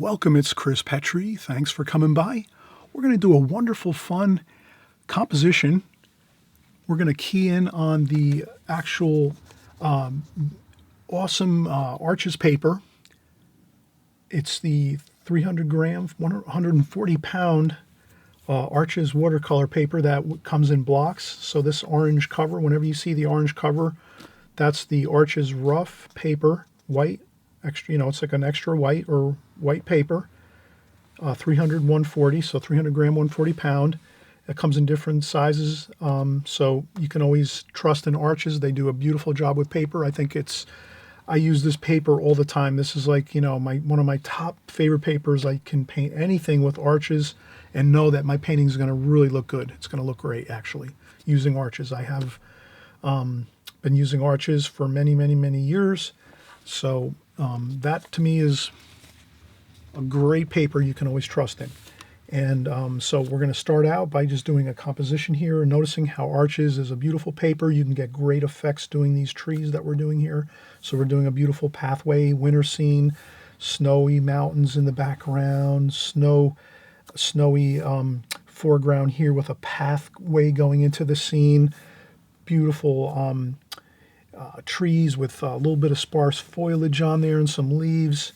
welcome. It's Chris Petri. Thanks for coming by. We're going to do a wonderful, fun composition. We're going to key in on the actual awesome Arches paper. It's the 300 gram, 140 pound Arches watercolor paper that comes in blocks. So this orange cover, whenever you see the orange cover, that's the Arches rough paper, white, extra, it's like an extra white or white paper, 300, 140, so 300 gram, 140 pound. It comes in different sizes, so you can always trust in Arches. They do a beautiful job with paper. I use this paper all the time. This is like, one of my top favorite papers. I can paint anything with Arches and know that my painting is going to really look good. It's going to look great, actually, using Arches. I have been using Arches for many, many, many years. So that to me is a great paper you can always trust in. And so we're going to start out by just doing a composition here, noticing how Arches is a beautiful paper. You can get great effects doing these trees that we're doing here. So we're doing a beautiful pathway, winter scene, snowy mountains in the background, snowy foreground here with a pathway going into the scene, beautiful trees with a little bit of sparse foliage on there and some leaves.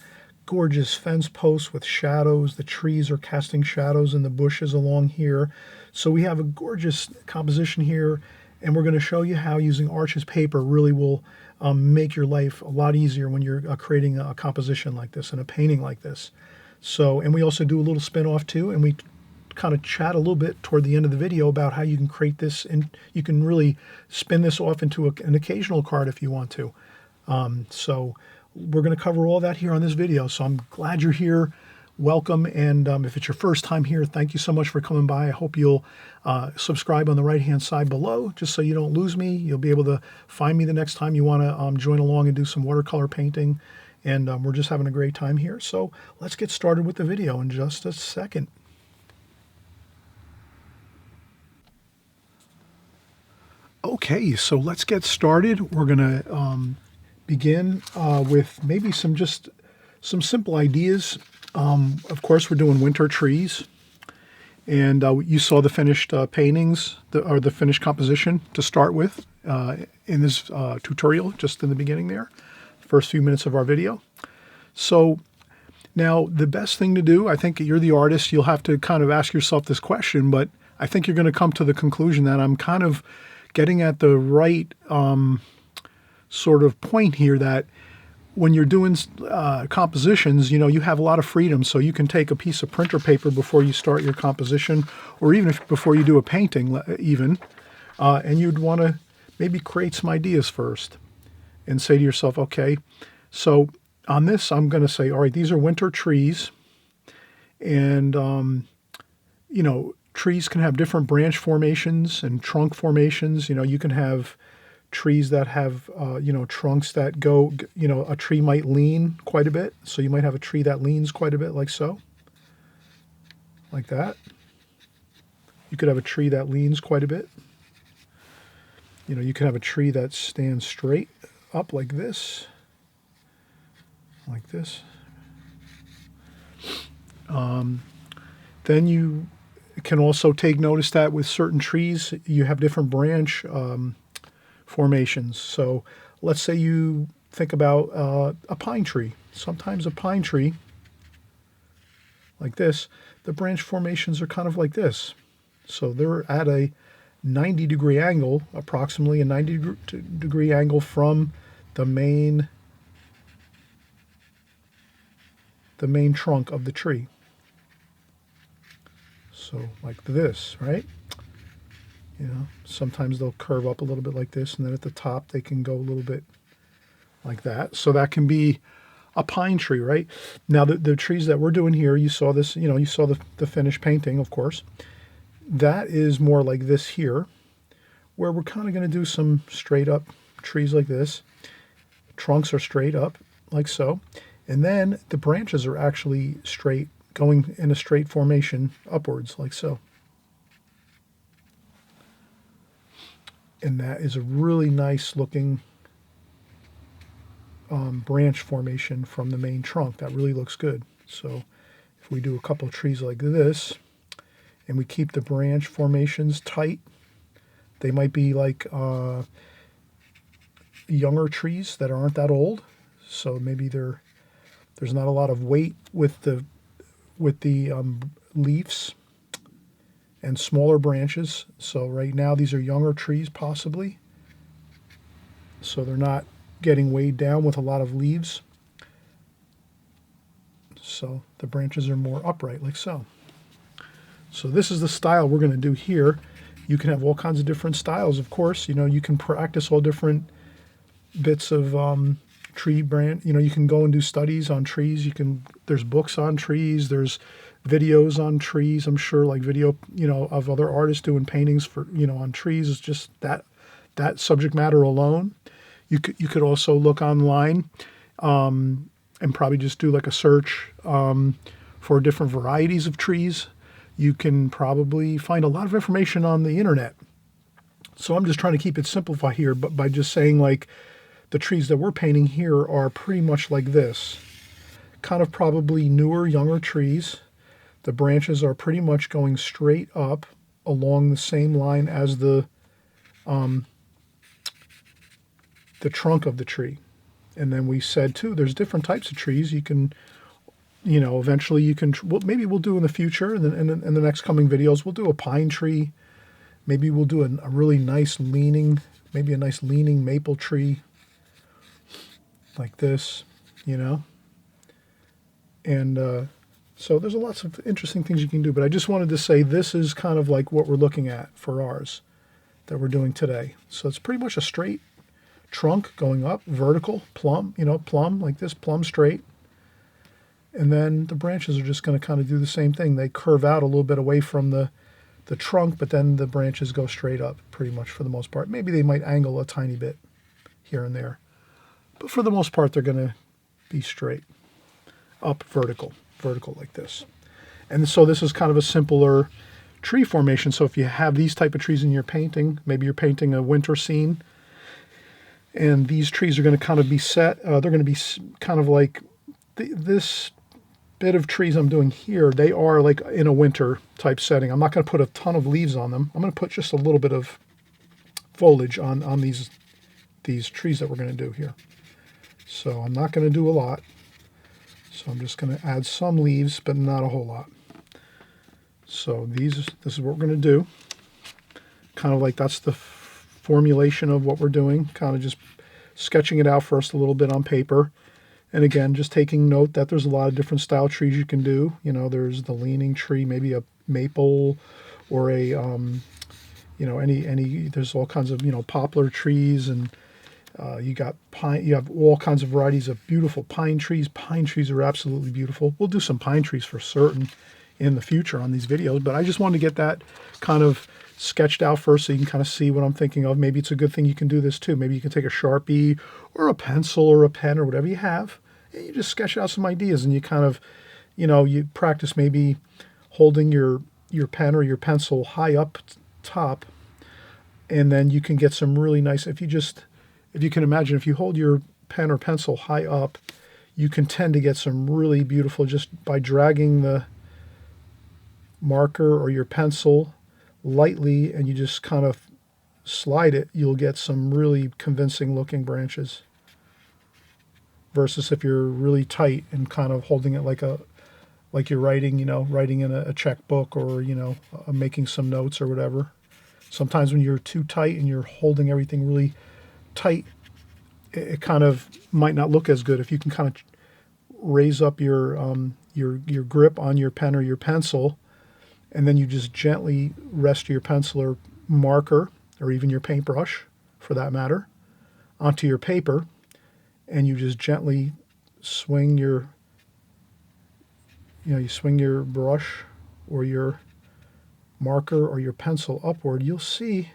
Gorgeous fence posts with shadows. The trees are casting shadows in the bushes along here. So we have a gorgeous composition here, and we're going to show you how using Arches paper really will make your life a lot easier when you're creating a composition like this and a painting like this. So, and we also do a little spin-off too, and we kind of chat a little bit toward the end of the video about how you can create this, and you can really spin this off into an occasional card if you want to. So we're going to cover all that here on this video. So I'm glad you're here. Welcome. And if it's your first time here, thank you so much for coming by. I hope you'll subscribe on the right-hand side below, just so you don't lose me. You'll be able to find me the next time you want to join along and do some watercolor painting. And we're just having a great time here. So let's get started with the video in just a second. Okay, so let's get started. We're going to begin with maybe some simple ideas. Of course, we're doing winter trees, and you saw the finished paintings, the finished composition to start with in this tutorial, just in the beginning there, first few minutes of our video. So now the best thing to do, I think you're the artist, you'll have to kind of ask yourself this question, but I think you're going to come to the conclusion that I'm kind of getting at the right sort of point here, that when you're doing compositions, you have a lot of freedom. So you can take a piece of printer paper before you start your composition, or even before you do a painting even, and you'd want to maybe create some ideas first and say to yourself, okay, so on this, I'm going to say, all right, these are winter trees. And, trees can have different branch formations and trunk formations. You can have trees that have, trunks that go, a tree might lean quite a bit. So you might have a tree that leans quite a bit, like so, like that. You could have a tree that leans quite a bit. You could have a tree that stands straight up like this, like this. Then you can also take notice that with certain trees, you have different branch formations. So let's say you think about a pine tree. Sometimes a pine tree, like this, the branch formations are kind of like this. So they're at a 90-degree angle, approximately a 90-degree angle from the main trunk of the tree. So like this, right? Sometimes they'll curve up a little bit like this, and then at the top they can go a little bit like that. So that can be a pine tree, right? Now the trees that we're doing here, you saw this, you saw the finished painting, of course. That is more like this here, where we're kind of going to do some straight up trees like this. Trunks are straight up like so. And then the branches are actually straight, going in a straight formation upwards like so. And that is a really nice looking branch formation from the main trunk. That really looks good. So if we do a couple of trees like this, and we keep the branch formations tight, they might be like younger trees that aren't that old. So maybe there's not a lot of weight with the leaves and smaller branches. So right now these are younger trees possibly. So they're not getting weighed down with a lot of leaves. So the branches are more upright like so. So this is the style we're going to do here. You can have all kinds of different styles, of course. You know, you can practice all different bits of tree branch. You know, you can go and do studies on trees. There's books on trees. There's videos on trees. I'm sure, like video, you know, of other artists doing paintings for, you know, on trees. Is just that subject matter alone. You could also look online and probably just do like a search for different varieties of trees. You can probably find a lot of information on the internet. So I'm just trying to keep it simplified here, but by just saying like the trees that we're painting here are pretty much like this. Kind of probably newer, younger trees. The branches are pretty much going straight up along the same line as the trunk of the tree. And then we said too, there's different types of trees. You can, you know, eventually you can, well, maybe we'll do in the future, and then in the next coming videos, we'll do a pine tree. Maybe we'll do a really nice leaning, maybe a nice leaning maple tree like this, you know. And so there's lots of interesting things you can do, but I just wanted to say this is kind of like what we're looking at for ours that we're doing today. So it's pretty much a straight trunk going up, vertical, plumb, you know, plumb like this, plumb straight. And then the branches are just going to kind of do the same thing. They curve out a little bit away from the trunk, but then the branches go straight up pretty much for the most part. Maybe they might angle a tiny bit here and there. But for the most part, they're going to be straight, up, vertical like this. And so this is kind of a simpler tree formation. So if you have these type of trees in your painting, maybe you're painting a winter scene, and these trees are going to kind of be set. They're going to be kind of like this bit of trees I'm doing here. They are like in a winter type setting. I'm not going to put a ton of leaves on them. I'm going to put just a little bit of foliage on these trees that we're going to do here. So I'm not going to do a lot. So I'm just going to add some leaves, but not a whole lot. So this is what we're going to do. Kind of like that's the formulation of what we're doing. Kind of just sketching it out first a little bit on paper. And again, just taking note that there's a lot of different style trees you can do. You know, there's the leaning tree, maybe a maple, or a, you know, any. There's all kinds of, you know, poplar trees, and you got pine. You have all kinds of varieties of beautiful pine trees. Pine trees are absolutely beautiful. We'll do some pine trees for certain in the future on these videos, but I just wanted to get that kind of sketched out first so you can kind of see what I'm thinking of. Maybe it's a good thing you can do this too. Maybe you can take a Sharpie or a pencil or a pen or whatever you have, and you just sketch out some ideas, and you kind of, you know, you practice maybe holding your pen or your pencil high up top, and then you can get some really nice, if you can imagine, if you hold your pen or pencil high up, you can tend to get some really beautiful, just by dragging the marker or your pencil lightly, and you just kind of slide it, you'll get some really convincing looking branches. Versus if you're really tight and kind of holding it like you're writing, you know, writing in a checkbook, or, you know, making some notes or whatever. Sometimes when you're too tight and you're holding everything really tight, it kind of might not look as good. If you can kind of raise up your grip on your pen or your pencil, and then you just gently rest your pencil or marker, or even your paintbrush for that matter, onto your paper, and you just gently swing you swing your brush or your marker or your pencil upward, you'll see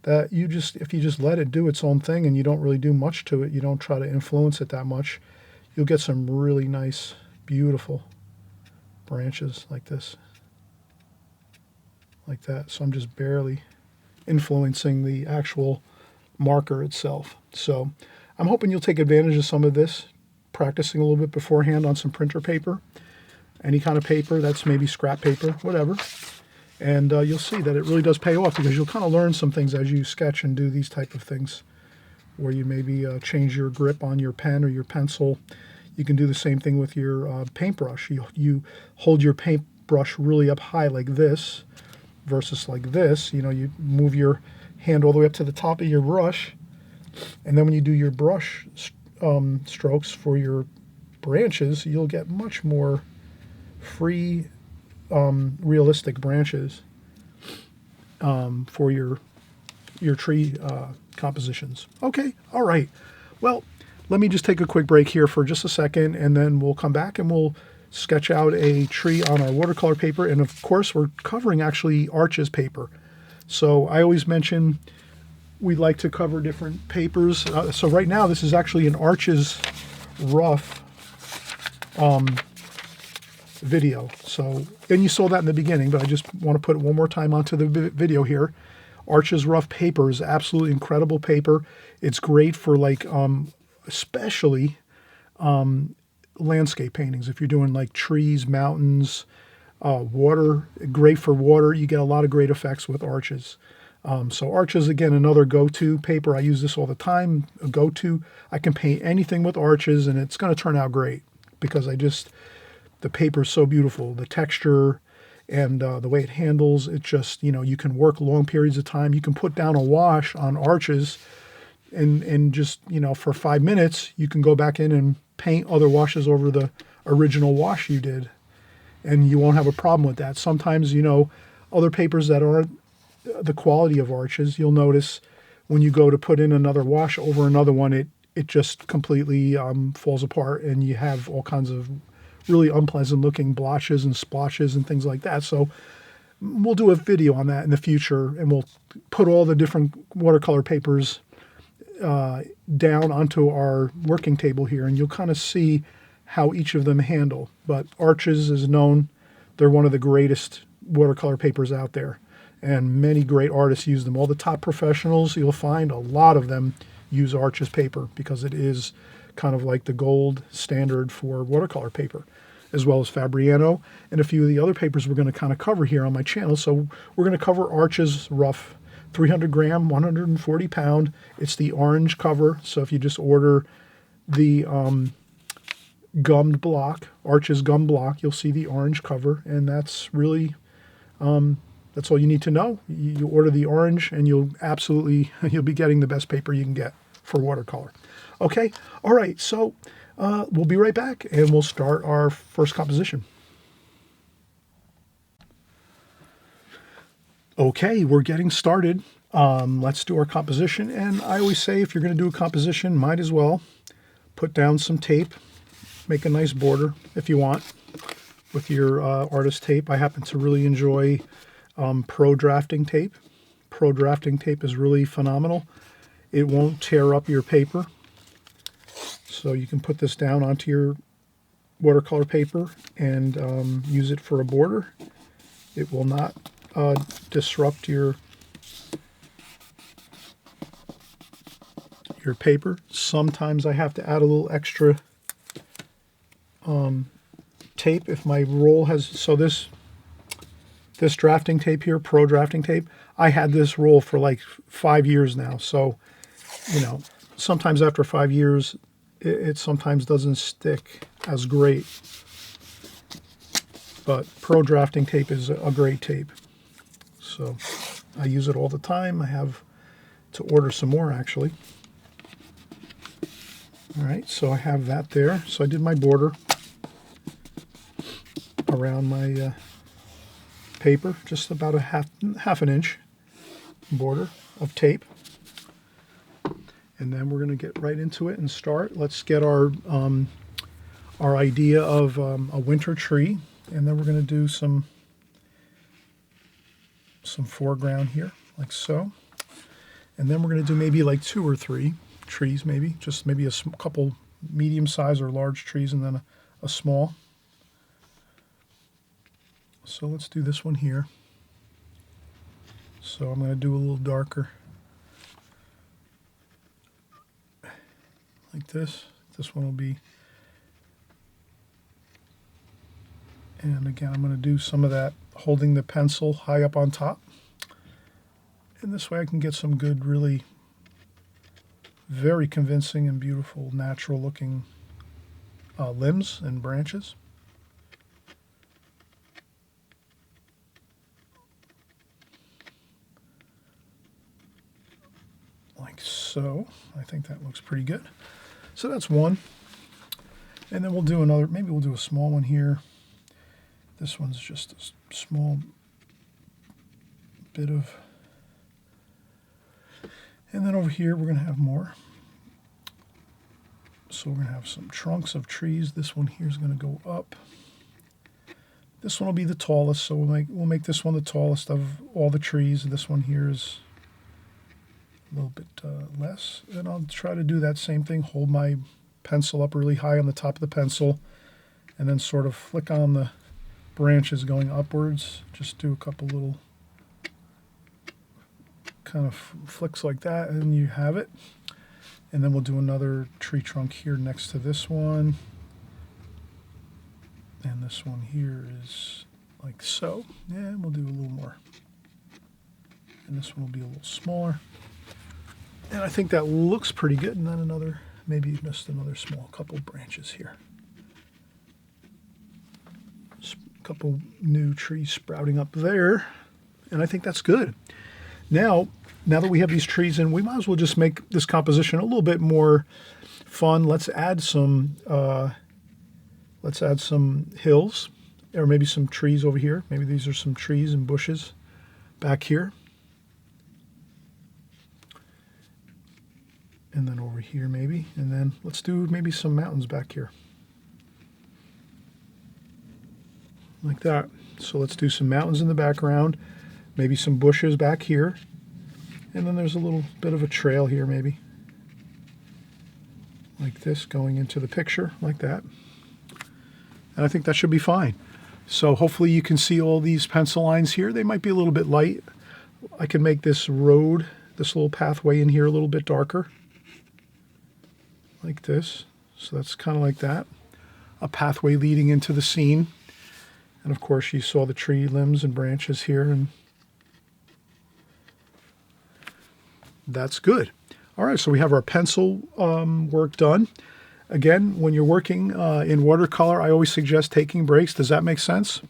that if you just let it do its own thing and you don't really do much to it, you don't try to influence it that much, you'll get some really nice, beautiful branches like this. Like that. So I'm just barely influencing the actual marker itself. So I'm hoping you'll take advantage of some of this, practicing a little bit beforehand on some printer paper. any kind of paper that's maybe scrap paper, whatever. And you'll see that it really does pay off, because you'll kind of learn some things as you sketch and do these type of things, where you maybe change your grip on your pen or your pencil. You can do the same thing with your paintbrush. You hold your paintbrush really up high like this versus like this. You know, you move your hand all the way up to the top of your brush, and then when you do your brush strokes for your branches, you'll get much more free, realistic branches for your tree compositions. Okay, all right. Well, let me just take a quick break here for just a second, and then we'll come back and we'll sketch out a tree on our watercolor paper. And of course, we're covering actually Arches paper. So I always mention we like to cover different papers. So right now, this is actually an Arches rough video. So, and you saw that in the beginning, but I just want to put it one more time onto the video here. Arches rough paper is absolutely incredible paper. It's great for like, especially landscape paintings. If you're doing like trees, mountains, water, great for water. You get a lot of great effects with Arches. So Arches, again, another go-to paper. I use this all the time, a go-to. I can paint anything with Arches, and it's going to turn out great, because the paper is so beautiful. The texture and the way it handles, it just, you know, you can work long periods of time. You can put down a wash on Arches, and just, you know, for 5 minutes, you can go back in and paint other washes over the original wash you did, and you won't have a problem with that. Sometimes, you know, other papers that aren't the quality of Arches, you'll notice when you go to put in another wash over another one, it just completely falls apart, and you have all kinds of really unpleasant looking blotches and splotches and things like that. So we'll do a video on that in the future, and we'll put all the different watercolor papers down onto our working table here, and you'll kind of see how each of them handle. But Arches is known, they're one of the greatest watercolor papers out there, and many great artists use them. All the top professionals, you'll find a lot of them use Arches paper, because it is kind of like the gold standard for watercolor paper, as well as Fabriano and a few of the other papers we're going to kind of cover here on my channel. So we're going to cover Arches rough, 300 gram, 140 pound. It's the orange cover. So if you just order the gummed block, Arches gum block, you'll see the orange cover, and that's really, that's all you need to know. You order the orange, and you'll be getting the best paper you can get for watercolor. Okay, all right, so we'll be right back, and we'll start our first composition. Okay, we're getting started. Let's do our composition, and I always say if you're going to do a composition, might as well put down some tape, make a nice border if you want with your artist tape. I happen to really enjoy Pro Drafting tape. Pro Drafting tape is really phenomenal. It won't tear up your paper. So you can put this down onto your watercolor paper and use it for a border. It will not disrupt your paper. Sometimes I have to add a little extra tape if my roll has, so this drafting tape here, Pro Drafting tape, I had this roll for like 5 years now. So, you know, sometimes after 5 years, it sometimes doesn't stick as great. But Pro Drafting tape is a great tape. So I use it all the time. I have to order some more, actually. All right, so I have that there. So I did my border around my paper, just about a half an inch border of tape. And then we're going to get right into it and start. Let's get our idea of a winter tree, and then we're going to do some foreground here, like so. And then we're going to do maybe like 2 or 3 trees, maybe just maybe a couple medium-sized or large trees, and then a small. So let's do this one here. So I'm going to do a little darker, like this. This one will be And again, I'm going to do some of that holding the pencil high up on top. And this way I can get some good, really very convincing and beautiful, natural looking limbs and branches. Like so. I think that looks pretty good. So that's one. And then we'll do another, maybe we'll do a small one here. This one's just a small bit of, and then over here we're going to have more. So we're going to have some trunks of trees. This one here is going to go up. This one will be the tallest, so we'll make this one the tallest of all the trees. This one here is a little bit less. And I'll try to do that same thing, hold my pencil up really high on the top of the pencil, and then sort of flick on the branches going upwards. Just do a couple little kind of flicks like that, and you have it. And then we'll do another tree trunk here next to this one. And this one here is like so. Yeah, we'll do a little more. And this one will be a little smaller. And I think that looks pretty good. And then another, maybe just another small couple branches here. A couple new trees sprouting up there. And I think that's good. Now that we have these trees in, we might as well just make this composition a little bit more fun. Let's add some hills, or maybe some trees over here. Maybe these are some trees and bushes back here. And then over here maybe. And then let's do maybe some mountains back here. Like that. So let's do some mountains in the background. Maybe some bushes back here. And then there's a little bit of a trail here maybe. Like this going into the picture, like that. And I think that should be fine. So hopefully you can see all these pencil lines here. They might be a little bit light. I can make this road, this little pathway in here a little bit darker. Like this. So that's kind of like that. A pathway leading into the scene. And of course you saw the tree limbs and branches here, and that's good. All right, so we have our pencil work done. Again, when you're working in watercolor, I always suggest taking breaks. Does that make sense?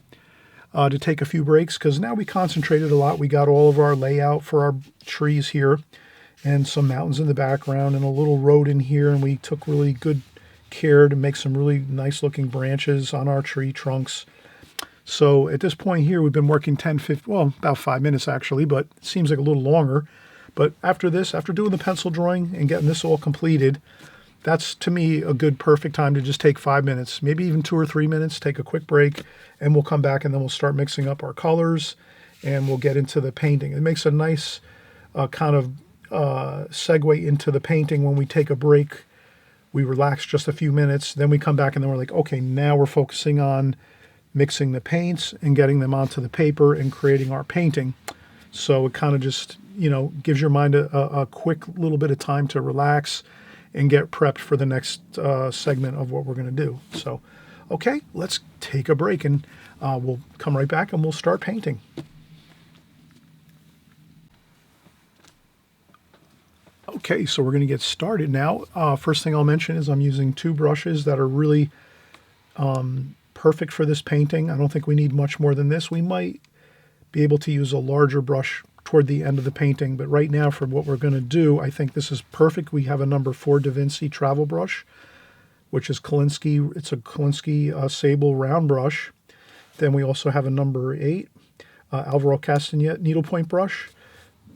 To take a few breaks, because now we concentrated a lot. We got all of our layout for our trees here, and some mountains in the background, and a little road in here, and we took really good care to make some really nice looking branches on our tree trunks. So at this point here, we've been working 10, 15, well, about 5 minutes actually, but it seems like a little longer. But after this, after doing the pencil drawing and getting this all completed, that's to me a good perfect time to just take 5 minutes, maybe even 2 or 3 minutes, take a quick break, and we'll come back and then we'll start mixing up our colors and we'll get into the painting. It makes a nice kind of segue into the painting. When we take a break, we relax just a few minutes, then we come back and then we're like, okay, now we're focusing on mixing the paints and getting them onto the paper and creating our painting. So it kind of just, you know, gives your mind a quick little bit of time to relax and get prepped for the next segment of what we're going to do. So, okay, let's take a break and we'll come right back and we'll start painting. Okay, so we're going to get started now. First thing I'll mention is I'm using 2 brushes that are really perfect for this painting. I don't think we need much more than this. We might be able to use a larger brush toward the end of the painting, but right now for what we're going to do, I think this is perfect. We have a number 4 Da Vinci travel brush, which is Kolinsky. It's a Kolinsky sable round brush. Then we also have a number 8 Alvaro Castanet needlepoint brush.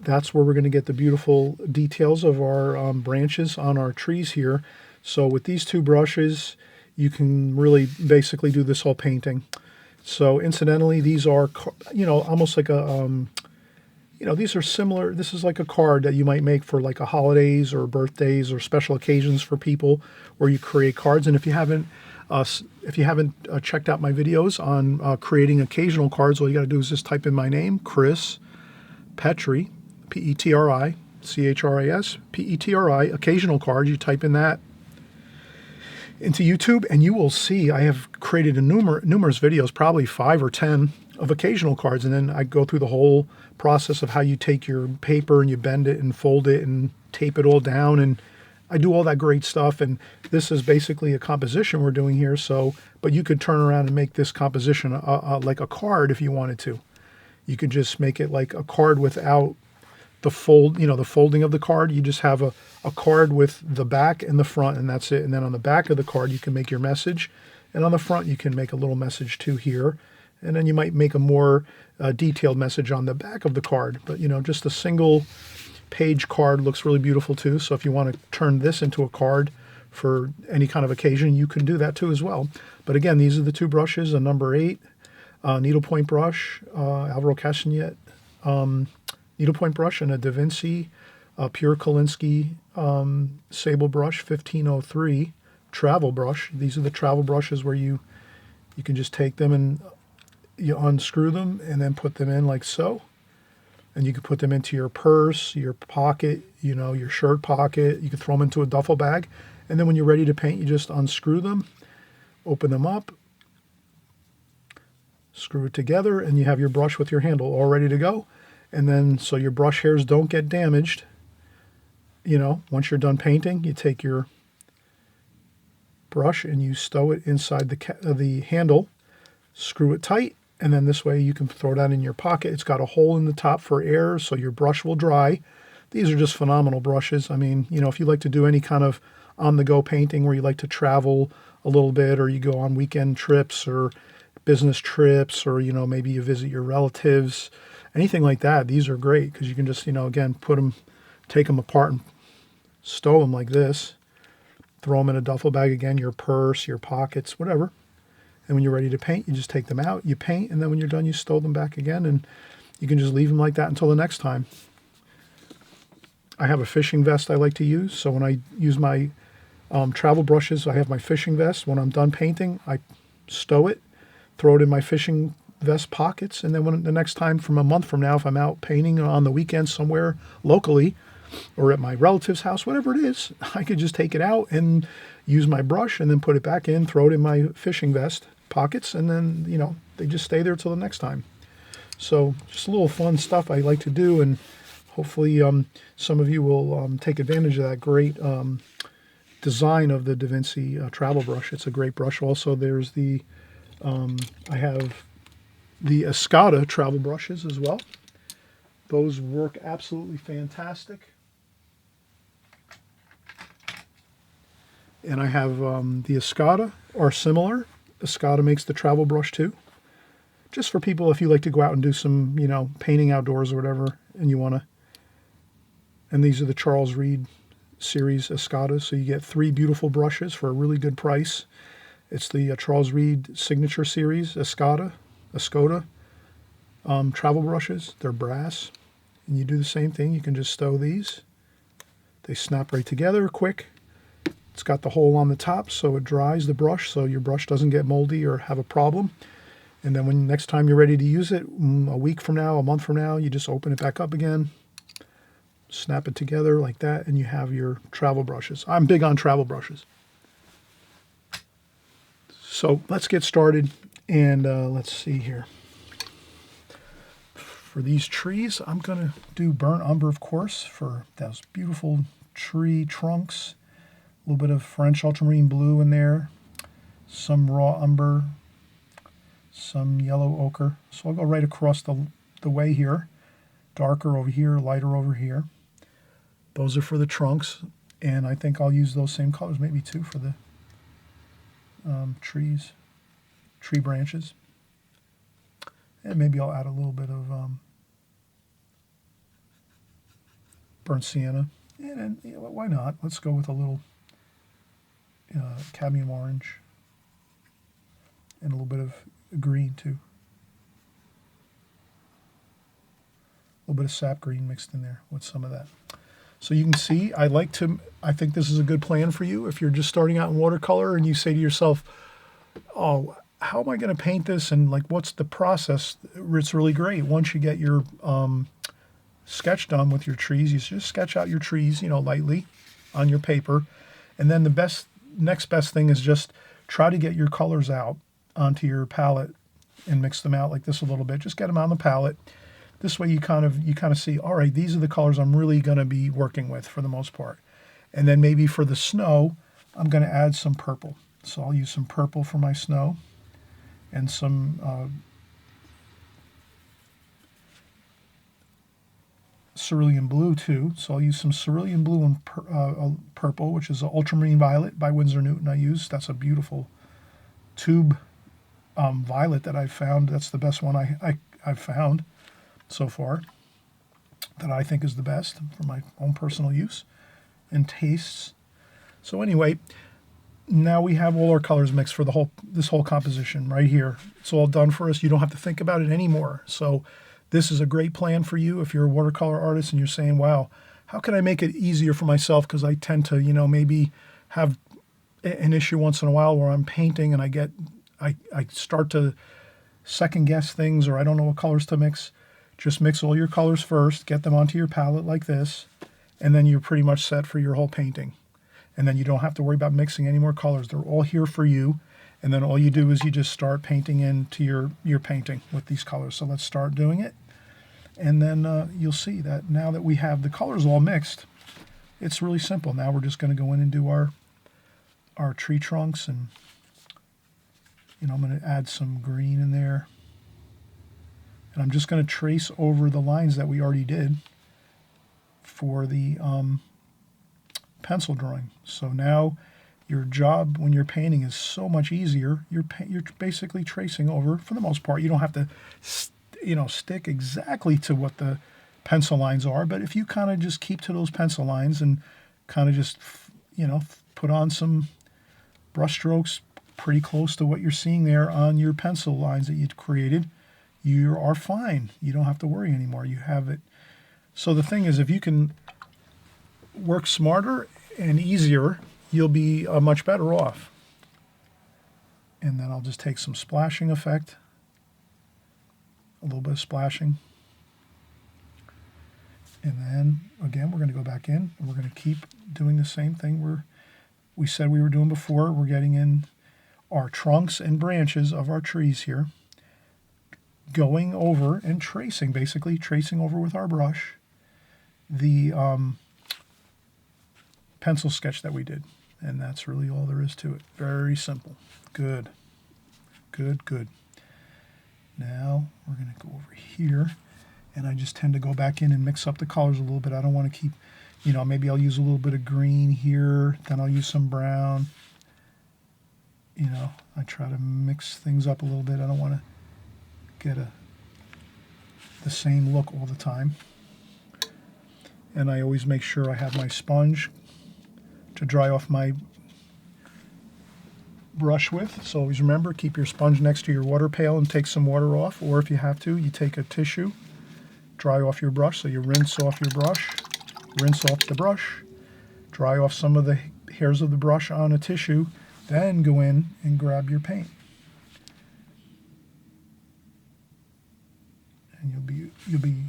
That's where we're going to get the beautiful details of our branches on our trees here. So with these 2 brushes, you can really basically do this whole painting. So incidentally, these are, you know, almost like a, you know, these are similar. This is like a card that you might make for like a holidays or birthdays or special occasions for people, where you create cards. And if you haven't checked out my videos on creating occasional cards, all you got to do is just type in my name, Chris Petri, Petri, Chras, Petri, occasional cards. You type in that, into YouTube, and you will see I have created numerous videos, probably 5 or 10 of occasional cards, and then I go through the whole process of how you take your paper and you bend it and fold it and tape it all down, and I do all that great stuff. And this is basically a composition we're doing here. So, but you could turn around and make this composition like a card if you wanted to. You could just make it like a card without the fold, the folding of the card. You just have a card with the back and the front, and that's it. And then on the back of the card, you can make your message. And on the front, you can make a little message too here. And then you might make a more detailed message on the back of the card. But, just a single page card looks really beautiful too. So if you want to turn this into a card for any kind of occasion, you can do that too as well. But again, these are the two brushes, a number 8 needlepoint brush, Alvaro Castanet needlepoint brush, and a Da Vinci Pure Kolinsky sable brush 1503 travel brush. These are the travel brushes where you can just take them and you unscrew them and then put them in like so. And you can put them into your purse, your pocket, your shirt pocket. You can throw them into a duffel bag. And then when you're ready to paint, you just unscrew them, open them up, screw it together, and you have your brush with your handle all ready to go. And then so your brush hairs don't get damaged. Once you're done painting, you take your brush and you stow it inside the handle, screw it tight, and then this way you can throw that in your pocket. It's got a hole in the top for air, so your brush will dry. These are just phenomenal brushes. I mean, if you like to do any kind of on-the-go painting where you like to travel a little bit, or you go on weekend trips or business trips, or, maybe you visit your relatives, anything like that, these are great because you can just, again, take them apart and stow them like this, throw them in a duffel bag again, your purse, your pockets, whatever. And when you're ready to paint, you just take them out, you paint, and then when you're done, you stow them back again, and you can just leave them like that until the next time. I have a fishing vest I like to use, so when I use my travel brushes, I have my fishing vest. When I'm done painting, I stow it, throw it in my fishing vest pockets, and then when the next time from a month from now, if I'm out painting on the weekend somewhere locally or at my relative's house, whatever it is, I could just take it out and use my brush and then put it back in, throw it in my fishing vest pockets, and then, they just stay there till the next time. So just a little fun stuff I like to do, and hopefully some of you will take advantage of that great design of the Da Vinci travel brush. It's a great brush. Also, there's I have the Escada travel brushes as well. Those work absolutely fantastic. And I have the Escada are similar. Escada makes the travel brush too. Just for people, if you like to go out and do some, painting outdoors or whatever, and you want to. And these are the Charles Reed series Escadas. So you get 3 beautiful brushes for a really good price. It's the Charles Reed Signature Series Escada travel brushes. They're brass. And you do the same thing. You can just stow these. They snap right together quick. It's got the hole on the top so it dries the brush so your brush doesn't get moldy or have a problem. And then when next time you're ready to use it, a week from now, a month from now, you just open it back up again, snap it together like that, and you have your travel brushes. I'm big on travel brushes. So let's get started, and let's see here. For these trees, I'm going to do burnt umber, of course, for those beautiful tree trunks. A little bit of French ultramarine blue in there, some raw umber, some yellow ochre. So I'll go right across the way here. Darker over here, lighter over here. Those are for the trunks, and I think I'll use those same colors, maybe too, for the tree branches. And maybe I'll add a little bit of burnt sienna. And why not? Let's go with a little cadmium orange and a little bit of green too. A little bit of sap green mixed in there with some of that. So you can see, I think this is a good plan for you if you're just starting out in watercolor and you say to yourself, oh, how am I going to paint this, and like what's the process? It's really great. Once you get your sketch done with your trees, you just sketch out your trees, lightly on your paper. And then the best next best thing is just try to get your colors out onto your palette and mix them out like this a little bit. Just get them on the palette. This way you kind of see, all right, these are the colors I'm really going to be working with for the most part. And then maybe for the snow, I'm going to add some purple. So I'll use some purple for my snow and some cerulean blue too. So I'll use some cerulean blue and purple, which is ultramarine violet by Winsor Newton I use. That's a beautiful tube violet that I've found. That's the best one I've found so far that I think is the best for my own personal use and tastes. So anyway, now we have all our colors mixed for this whole composition right here. It's all done for us. You don't have to think about it anymore. So this is a great plan for you if you're a watercolor artist and you're saying, wow, how can I make it easier for myself? Because I tend to, maybe have an issue once in a while where I'm painting and I start to second guess things, or I don't know what colors to mix. Just mix all your colors first, get them onto your palette like this, and then you're pretty much set for your whole painting. And then you don't have to worry about mixing any more colors. They're all here for you. And then all you do is you just start painting into your painting with these colors. So let's start doing it. And then you'll see that now that we have the colors all mixed, it's really simple. Now we're just going to go in and do our tree trunks, and I'm going to add some green in there. And I'm just going to trace over the lines that we already did for the pencil drawing. So now your job when you're painting is so much easier. You're basically tracing over, for the most part. You don't have to stick exactly to what the pencil lines are, but if you kind of just keep to those pencil lines and kind of just put on some brush strokes pretty close to what you're seeing there on your pencil lines that you'd created, you are fine. You don't have to worry anymore. You have it. So the thing is, if you can work smarter and easier, you'll be much better off. And then I'll just take some splashing effect, a little bit of splashing. And then, again, we're going to go back in, and we're going to keep doing the same thing we said we were doing before. We're getting in our trunks and branches of our trees here, going over and basically tracing over with our brush the pencil sketch that we did. And that's really all there is to it. Very simple. Good. Good, good. Now we're going to go over here, and I just tend to go back in and mix up the colors a little bit. I don't want to keep, maybe I'll use a little bit of green here, then I'll use some brown. I try to mix things up a little bit. I don't want to get the same look all the time. And I always make sure I have my sponge to dry off my brush with. So always remember, keep your sponge next to your water pail and take some water off. Or if you have to, you take a tissue, dry off your brush. So you rinse off your brush, rinse off the brush, dry off some of the hairs of the brush on a tissue, then go in and grab your paint. And you'll be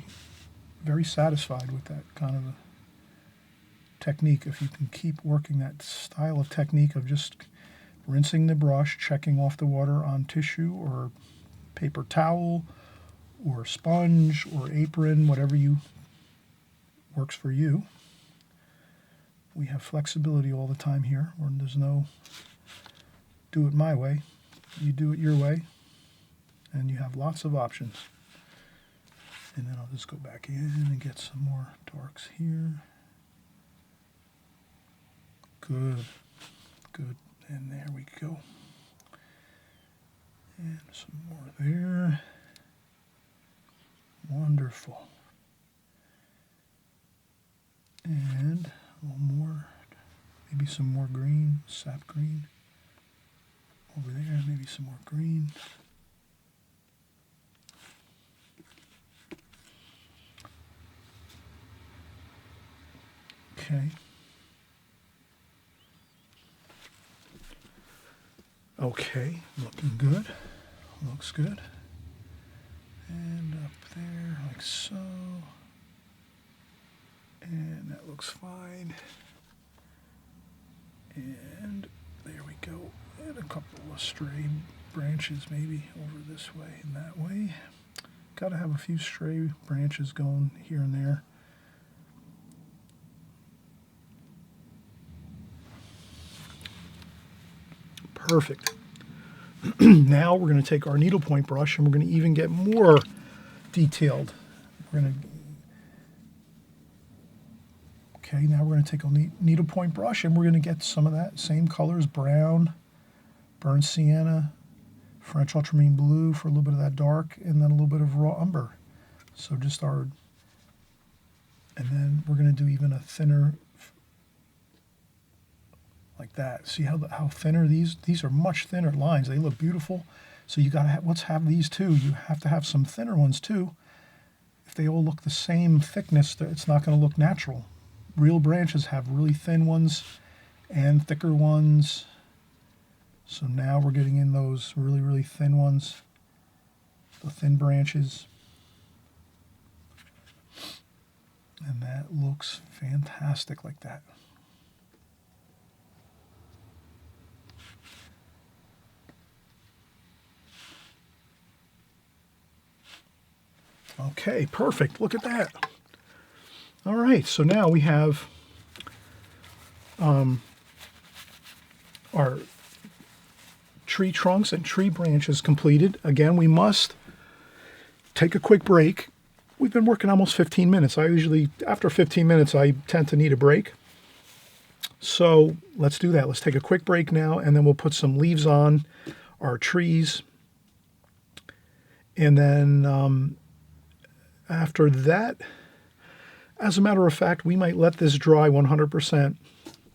very satisfied with that kind of a technique if you can keep working that style of technique of just rinsing the brush, checking off the water on tissue or paper towel or sponge or apron, whatever works for you. We have flexibility all the time here, where there's no do it my way. You do it your way, and you have lots of options. And then I'll just go back in and get some more darks here. Good, good, and there we go. And some more there. Wonderful. And a little more, maybe some more green, sap green. Over there, maybe some more green. Okay. Okay, looking good. Looks good. And up there, like so. And that looks fine. And There we go. And a couple of stray branches maybe over this way and that way. Got to have a few stray branches going here and there. Perfect. Now we're going to take our needlepoint brush and we're going to even get more detailed. We're going to Okay, now we're going to take a needlepoint brush and we're going to get some of that same colors, brown, burnt sienna, French ultramarine blue for a little bit of that dark, and then a little bit of raw umber. So just our, and then we're going to do even a thinner, like that. See how thinner these are much thinner lines. They look beautiful. So you got to let's have these too. You have to have some thinner ones too. If they all look the same thickness, it's not going to look natural. Real branches have really thin ones and thicker ones. So now we're getting in those really, really thin ones, the thin branches. And that looks fantastic like that. Okay, perfect. Look at that. All right, so now we have our tree trunks and tree branches completed. Again, we must take a quick break. We've been working almost 15 minutes. I usually, after 15 minutes, I tend to need a break. So let's do that. Let's take a quick break now, and then we'll put some leaves on our trees. And then after that, as a matter of fact, we might let this dry 100%,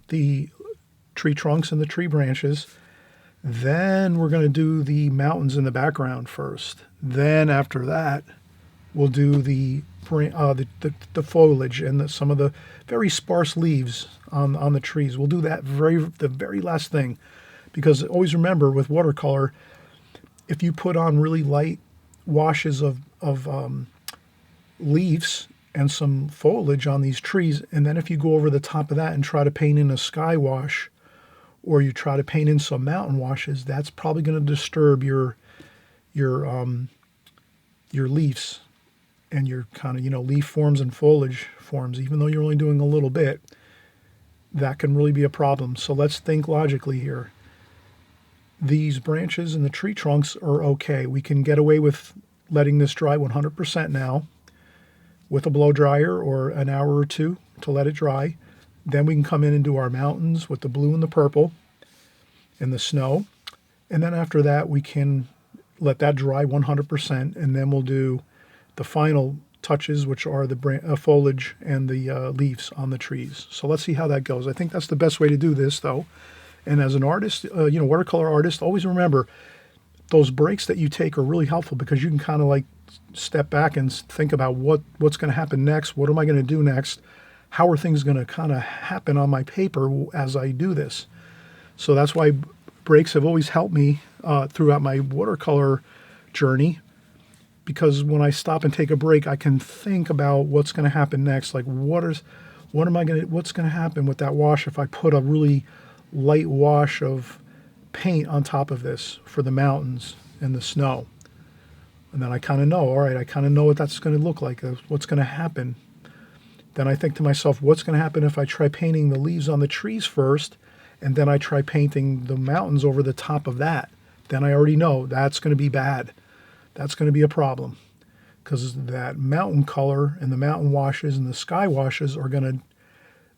the tree trunks and the tree branches. Then we're going to do the mountains in the background first. Then after that, we'll do the foliage and some of the very sparse leaves on the trees. We'll do that the very last thing, because always remember with watercolor, if you put on really light washes of leaves and some foliage on these trees, and then if you go over the top of that and try to paint in a sky wash, or you try to paint in some mountain washes, that's probably going to disturb your leaves and your kind of, leaf forms and foliage forms. Even though you're only doing a little bit, that can really be a problem. So let's think logically here. These branches and the tree trunks are okay. We can get away with letting this dry 100% now with a blow dryer or an hour or two to let it dry. Then we can come in and do our mountains with the blue and the purple and the snow. And then after that, we can let that dry 100%, and then we'll do the final touches, which are the foliage and the leaves on the trees. So let's see how that goes. I think that's the best way to do this, though. And as an artist, watercolor artist, always remember those breaks that you take are really helpful, because you can kind of like step back and think about what's going to happen next. What am I going to do next? How are things going to kind of happen on my paper as I do this? So that's why breaks have always helped me throughout my watercolor journey, because when I stop and take a break, I can think about what's going to happen next. Like what's going to happen with that wash if I put a really light wash of paint on top of this for the mountains and the snow. And then I kind of know, all right, I kind of know what that's going to look like, what's going to happen. Then I think to myself, what's going to happen if I try painting the leaves on the trees first, and then I try painting the mountains over the top of that? Then I already know that's going to be bad. That's going to be a problem, because that mountain color and the mountain washes and the sky washes are going to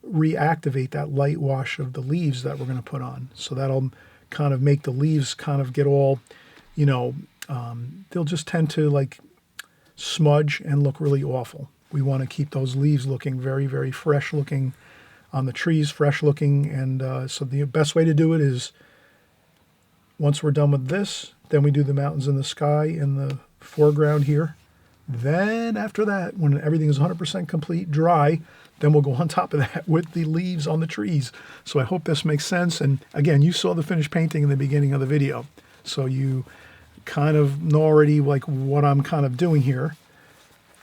reactivate that light wash of the leaves that we're going to put on. So that'll kind of make the leaves kind of get all, they'll just tend to like smudge and look really awful. We want to keep those leaves looking very, very fresh looking on the trees, fresh looking. And so the best way to do it is, once we're done with this, then we do the mountains and the sky in the foreground here. Then after that, when everything is 100% complete, dry, then we'll go on top of that with the leaves on the trees. So I hope this makes sense. And again, you saw the finished painting in the beginning of the video, so you kind of know already like what I'm kind of doing here.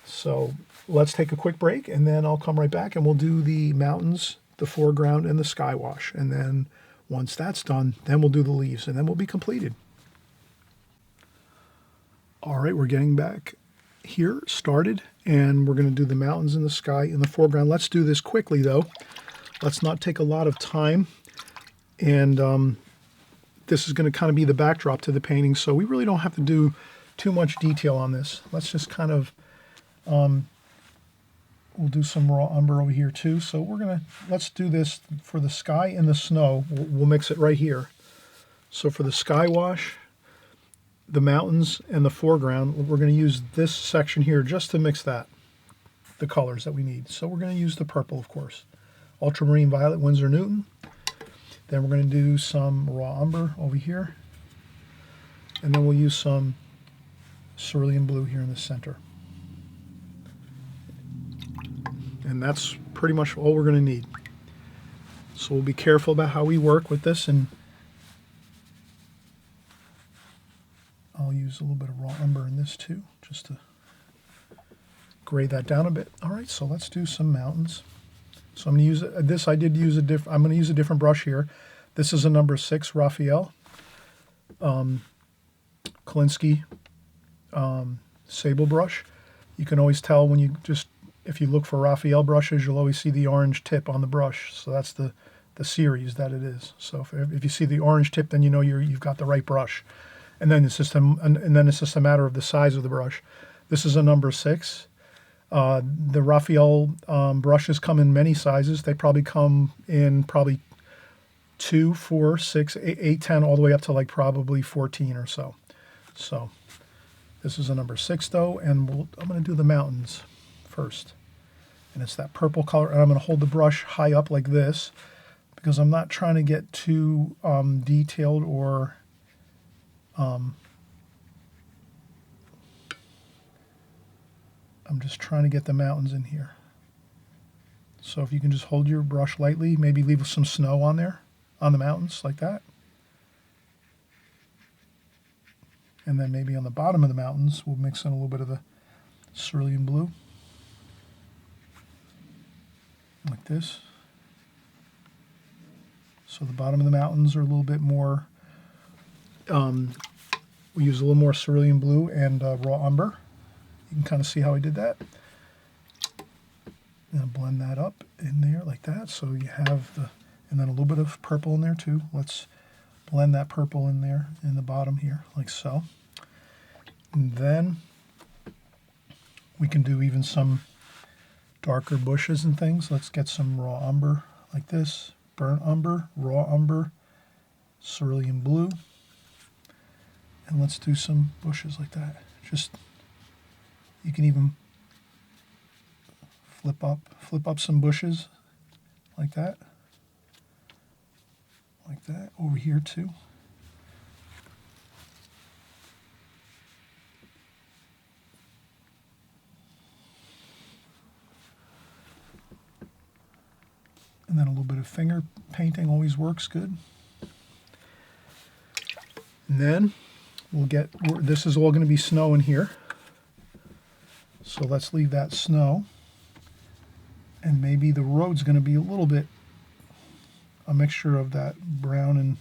So let's take a quick break, and then I'll come right back and we'll do the mountains, the foreground, and the sky wash. And then Once that's done, then we'll do the leaves, and then we'll be completed. All right, we're getting back here started, and we're going to do the mountains and the sky in the foreground. Let's do this quickly, though. Let's not take a lot of time. And this is going to kind of be the backdrop to the painting, so we really don't have to do too much detail on this. Let's just kind of, we'll do some raw umber over here too. So let's do this for the sky and the snow. We'll mix it right here. So for the sky wash, the mountains, and the foreground, we're going to use this section here just to mix the colors that we need. So we're going to use the purple, of course. Ultramarine violet, Winsor Newton. Then we're going to do some raw umber over here. And then we'll use some cerulean blue here in the center. And that's pretty much all we're going to need. So we'll be careful about how we work with this, and I'll use a little bit of raw umber in this too, just to grade that down a bit. All right, so let's do some mountains. So I'm going to use this. I'm going to use a different brush here. This is a number 6 Raphael Kolinsky sable brush. You can always tell when if you look for Raphael brushes, you'll always see the orange tip on the brush. So that's the series that it is. So if you see the orange tip, then you know you've got the right brush. And then it's just a matter of the size of the brush. This is a number 6. The Raphael brushes come in many sizes. They probably come in 2, 4, 6, 8, 10, all the way up to like probably 14 or so. So this is a number 6 though, and I'm going to do the mountains first. And it's that purple color, and I'm going to hold the brush high up like this because I'm not trying to get too detailed or I'm just trying to get the mountains in here. So if you can just hold your brush lightly, maybe leave some snow on there, on the mountains, like that. And then maybe on the bottom of the mountains, we'll mix in a little bit of the cerulean blue. Like this. So the bottom of the mountains are a little bit more, we use a little more cerulean blue and raw umber. You can kind of see how I did that. And blend that up in there like that. So you have and then a little bit of purple in there too. Let's blend that purple in there in the bottom here, like so. And then we can do even some darker bushes and things. Let's get some raw umber like this. Burnt umber, raw umber, cerulean blue. And let's do some bushes like that. You can even flip up some bushes like that over here too. And then a little bit of finger painting always works good. And then this is all going to be snow in here. So let's leave that snow. And maybe the road's going to be a little bit a mixture of that brown and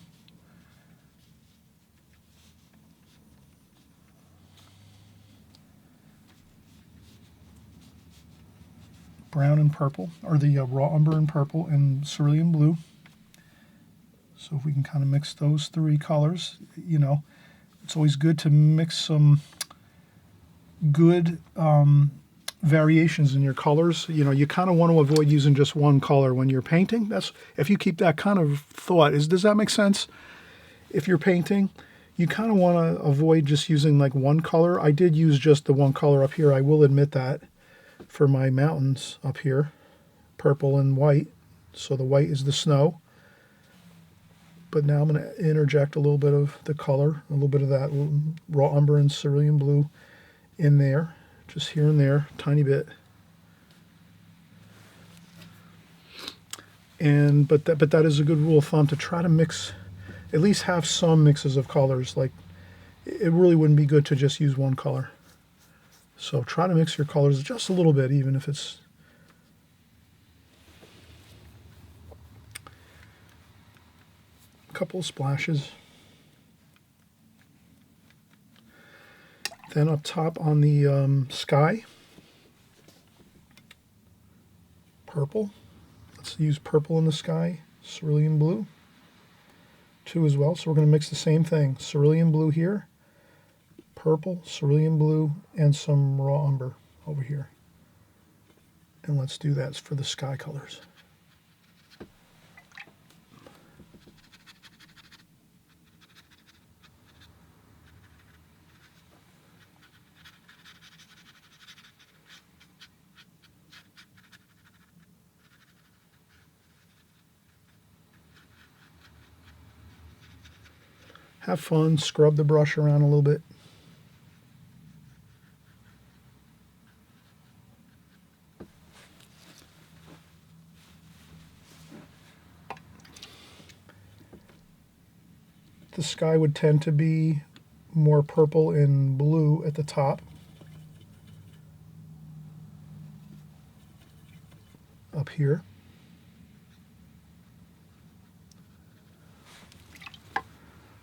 purple, or the raw umber and purple and cerulean blue. So if we can kind of mix those 3 colors, it's always good to mix some good variations in your colors. You kind of want to avoid using just one color when you're painting. If you keep that kind of thought, does that make sense? If you're painting, you kind of want to avoid just using like one color. I did use just the one color up here, I will admit that, for my mountains up here, purple and white. So the white is the snow. But now I'm going to interject a little bit of the color, a little bit of that raw umber and cerulean blue in there, just here and there, tiny bit. But that is a good rule of thumb, to try to mix, at least have some mixes of colors. Like, it really wouldn't be good to just use one color. So try to mix your colors just a little bit, even if it's couple of splashes. Then up top on the sky, purple. Let's use purple in the sky, cerulean blue, 2 as well. So we're going to mix the same thing, cerulean blue here, purple, cerulean blue, and some raw umber over here. And let's do that for the sky colors. Have fun, scrub the brush around a little bit. The sky would tend to be more purple and blue at the top. Up here.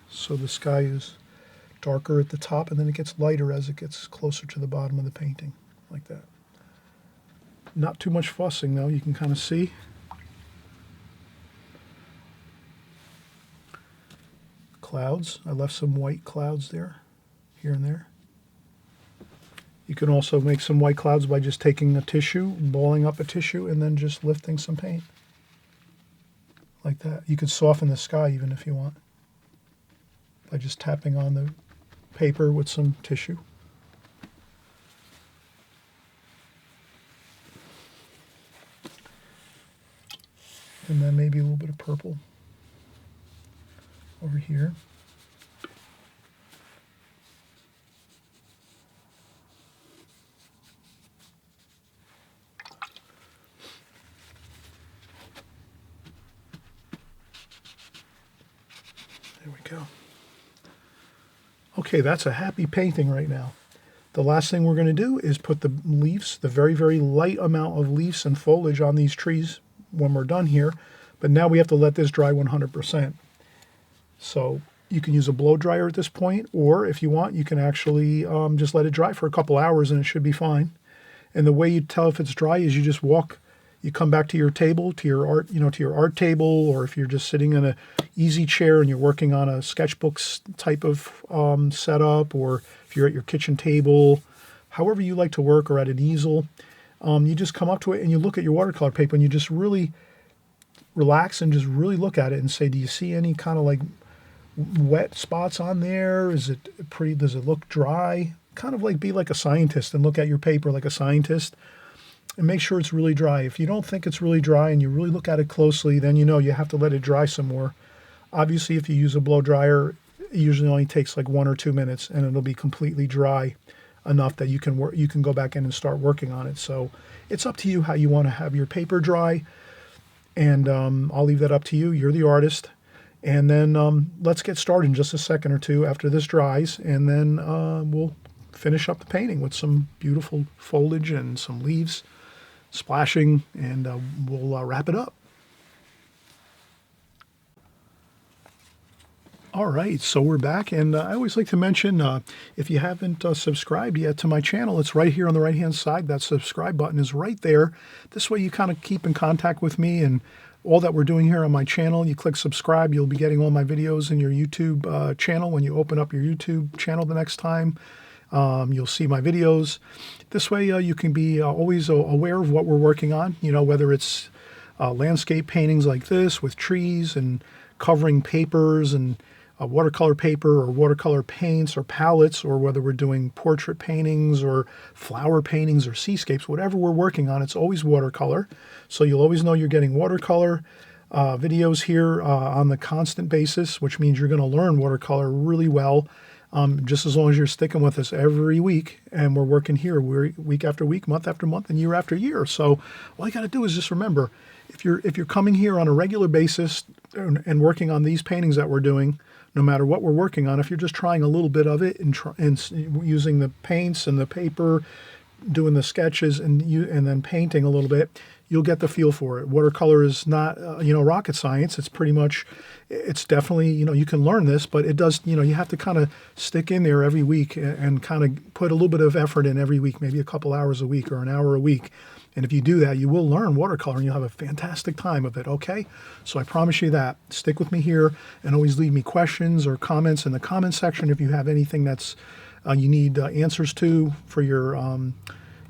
So the sky is darker at the top, and then it gets lighter as it gets closer to the bottom of the painting, like that. Not too much fussing though, you can kind of see. Clouds, I left some white clouds there, here and there. You can also make some white clouds by just taking a tissue, balling up a tissue, and then just lifting some paint. Like that. You could soften the sky even if you want, by just tapping on the paper with some tissue. And then maybe a little bit of purple over here. There we go. Okay, that's a happy painting right now. The last thing we're going to do is put the leaves, the very, very light amount of leaves and foliage on these trees when we're done here. But now we have to let this dry 100%. So you can use a blow dryer at this point, or if you want, you can actually just let it dry for a couple hours and it should be fine. And the way you tell if it's dry is you just walk, you come back to your table, to your art, to your art table, or if you're just sitting in a easy chair and you're working on a sketchbook type of setup, or if you're at your kitchen table, however you like to work, or at an easel, you just come up to it and you look at your watercolor paper and you just really relax and just really look at it and say, do you see any kind of like wet spots on there? Is it pretty, does it look dry? Kind of like be like a scientist and look at your paper like a scientist and make sure it's really dry. If you don't think it's really dry and you really look at it closely, then you know you have to let it dry some more. Obviously, if you use a blow dryer, it usually only takes like 1 or 2 minutes and it'll be completely dry enough that you can go back in and start working on it. So it's up to you how you want to have your paper dry, and I'll leave that up to you. You're the artist. And then let's get started in just a second or two after this dries, and then we'll finish up the painting with some beautiful foliage and some leaves splashing, and we'll wrap it up. All right, so we're back, and I always like to mention, if you haven't subscribed yet to my channel, it's right here on the right-hand side. That subscribe button is right there. This way you kind of keep in contact with me and all that we're doing here on my channel. You click subscribe, you'll be getting all my videos in your YouTube channel. When you open up your YouTube channel the next time, you'll see my videos. This way you can be always aware of what we're working on, whether it's landscape paintings like this with trees and covering papers and watercolor paper or watercolor paints or palettes, or whether we're doing portrait paintings or flower paintings or seascapes, whatever we're working on, it's always watercolor. So you'll always know you're getting watercolor videos here on the constant basis, which means you're going to learn watercolor really well, just as long as you're sticking with us every week. And we're working here week after week, month after month, and year after year. So all you got to do is just remember, if you're coming here on a regular basis and working on these paintings that we're doing, no matter what we're working on, if you're just trying a little bit of it and using the paints and the paper, doing the sketches and then painting a little bit, you'll get the feel for it. Watercolor is not, rocket science. It's pretty much, it's definitely, you can learn this, but it does, you have to kind of stick in there every week and kind of put a little bit of effort in every week, maybe a couple hours a week or an hour a week. And if you do that, you will learn watercolor and you'll have a fantastic time of it, okay? So I promise you that. Stick with me here and always leave me questions or comments in the comment section if you have anything that's you need answers to for your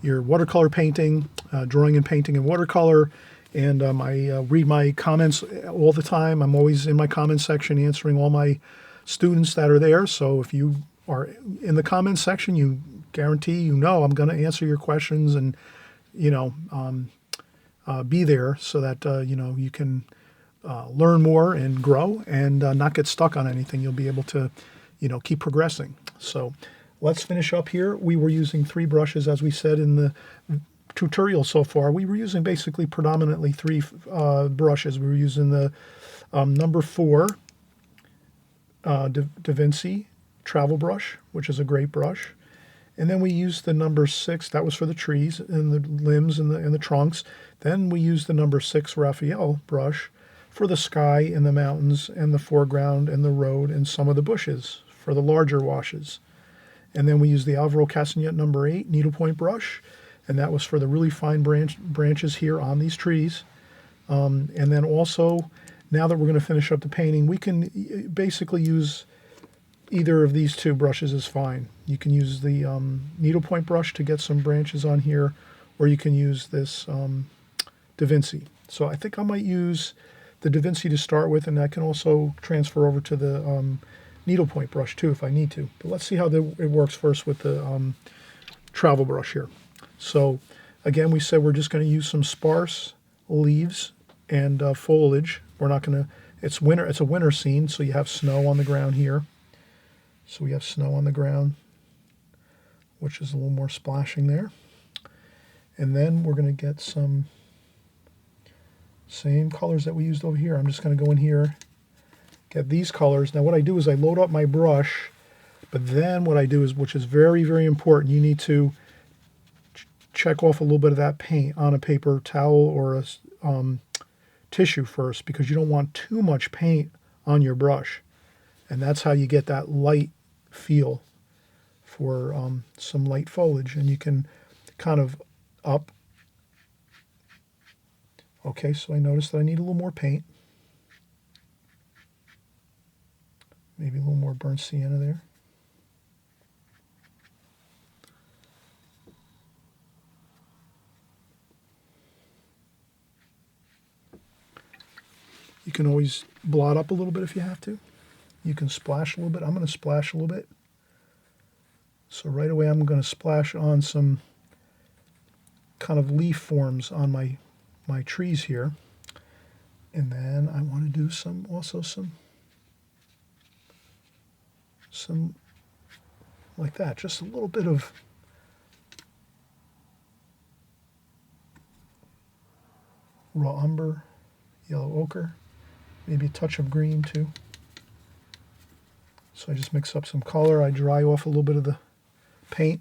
watercolor painting, drawing and painting in watercolor. And I read my comments all the time. I'm always in my comment section answering all my students that are there. So if you are in the comment section, you guarantee I'm going to answer your questions and be there so that you can learn more and grow and not get stuck on anything. You'll be able to keep progressing. So let's finish up here. We were using 3 brushes, as we said in the tutorial so far. We were using basically predominantly 3 brushes. We were using the number 4 Da Vinci travel brush, which is a great brush. And then we used the number 6, that was for the trees and the limbs and the trunks. Then we used the number 6 Raphael brush for the sky and the mountains and the foreground and the road and some of the bushes for the larger washes. And then we used the Alvaro Castanet number 8 needlepoint brush, and that was for the really fine branches here on these trees. And then also, now that we're going to finish up the painting, we can basically use either of these 2 brushes is fine. You can use the needlepoint brush to get some branches on here, or you can use this Da Vinci. So I think I might use the Da Vinci to start with, and I can also transfer over to the needlepoint brush too if I need to. But let's see how it works first with the travel brush here. So again, we said we're just going to use some sparse leaves and foliage. We're not going to, it's winter, it's a winter scene, so you have snow on the ground here. So we have snow on the ground, which is a little more splashing there. And then we're going to get some same colors that we used over here. I'm just going to go in here, get these colors. Now what I do is I load up my brush, but then what I do is, which is very, very important, you need to check off a little bit of that paint on a paper towel or a tissue first, because you don't want too much paint on your brush. And that's how you get that light feel for some light foliage. And you can kind of up. Okay, so I noticed that I need a little more paint. Maybe a little more burnt sienna there. You can always blot up a little bit if you have to. You can splash a little bit. I'm going to splash a little bit. So right away I'm going to splash on some kind of leaf forms on my trees here. And then I want to do some like that, just a little bit of raw umber, yellow ochre, maybe a touch of green too. So I just mix up some color. I dry off a little bit of the paint.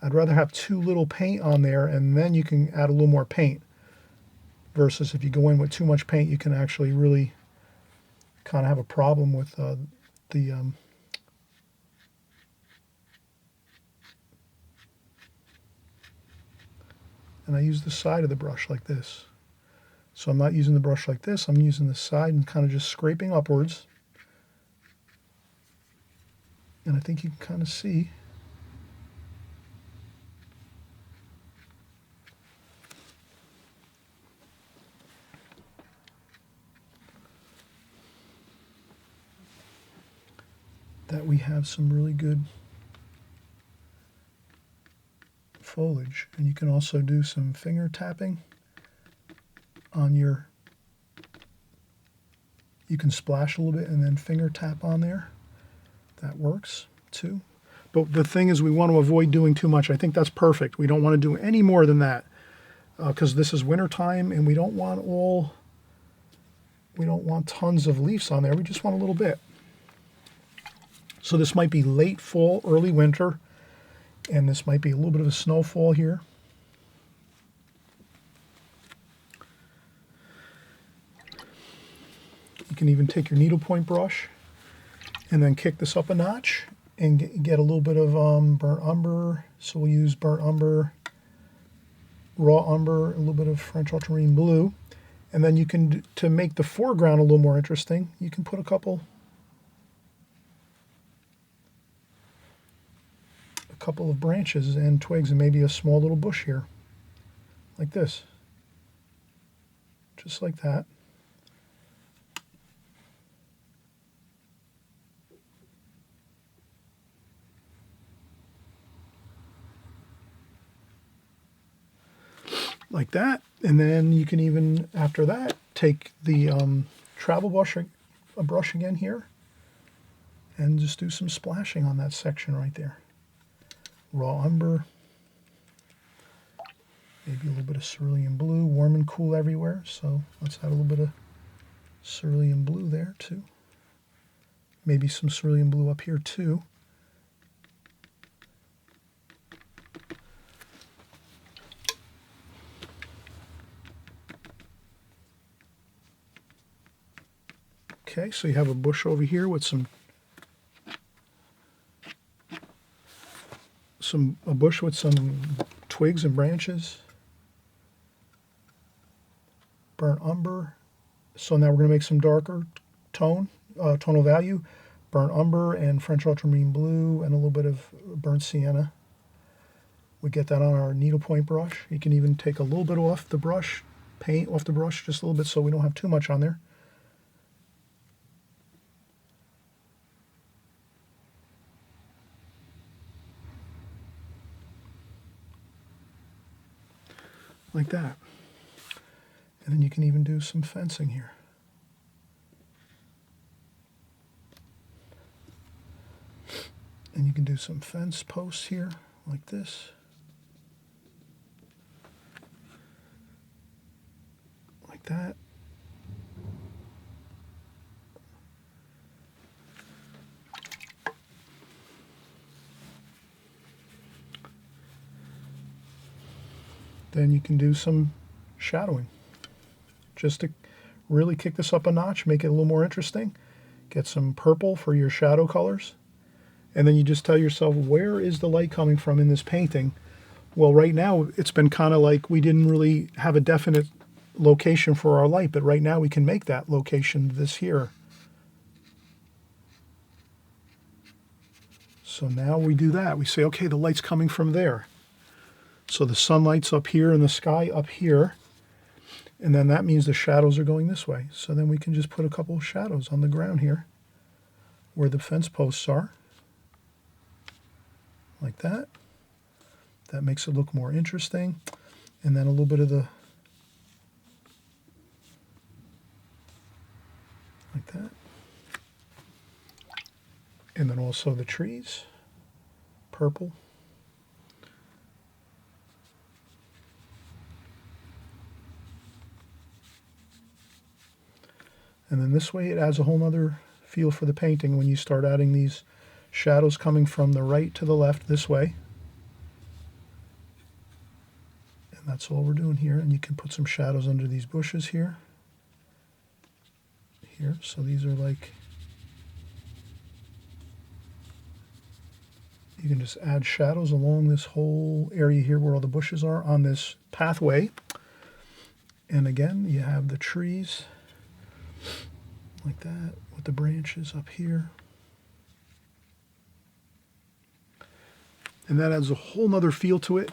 I'd rather have too little paint on there, and then you can add a little more paint. Versus if you go in with too much paint, you can actually really kind of have a problem with and I use the side of the brush like this. So I'm not using the brush like this, I'm using the side and kind of just scraping upwards. And I think you can kind of see that we have some really good foliage. And you can also do some finger tapping on your, you can splash a little bit and then finger tap on there. That works too. But the thing is, we want to avoid doing too much. I think that's perfect. We don't want to do any more than that because this is winter time and we don't want tons of leaves on there. We just want a little bit. So this might be late fall, early winter, and this might be a little bit of a snowfall here. can even take your needlepoint brush and then kick this up a notch and get a little bit of burnt umber. So we'll use burnt umber, raw umber, a little bit of French ultramarine blue. And then you can, to make the foreground a little more interesting, you can put a couple of branches and twigs and maybe a small little bush here, like this. Just like that. Like that. And then you can even, after that, take the travel brush again here and just do some splashing on that section right there. Raw umber, maybe a little bit of cerulean blue, warm and cool everywhere. So let's add a little bit of cerulean blue there too. Maybe some cerulean blue up here too. Okay, so you have a bush over here with a bush with some twigs and branches. Burnt umber. So now we're going to make some darker tonal value. Burnt umber and French ultramarine blue and a little bit of burnt sienna. We get that on our needlepoint brush. You can even take a little bit off the brush, paint off the brush just a little bit so we don't have too much on there. Like that. And then you can even do some fencing here. And you can do some fence posts here, like this. Like that. Then you can do some shadowing. Just to really kick this up a notch, make it a little more interesting. Get some purple for your shadow colors. And then you just tell yourself, where is the light coming from in this painting? Well, right now, it's been kind of like we didn't really have a definite location for our light, but right now we can make that location this here. So now we do that. We say, okay, the light's coming from there. So the sunlight's up here and the sky up here. And then that means the shadows are going this way. So then we can just put a couple of shadows on the ground here where the fence posts are. Like that. That makes it look more interesting. And then a little bit of the, like that. And then also the trees, purple. And then this way it adds a whole nother feel for the painting when you start adding these shadows coming from the right to the left this way. And that's all we're doing here. And you can put some shadows under these bushes here. Here, so these are like, you can just add shadows along this whole area here where all the bushes are on this pathway. And again, you have the trees like that with the branches up here. And that adds a whole nother feel to it.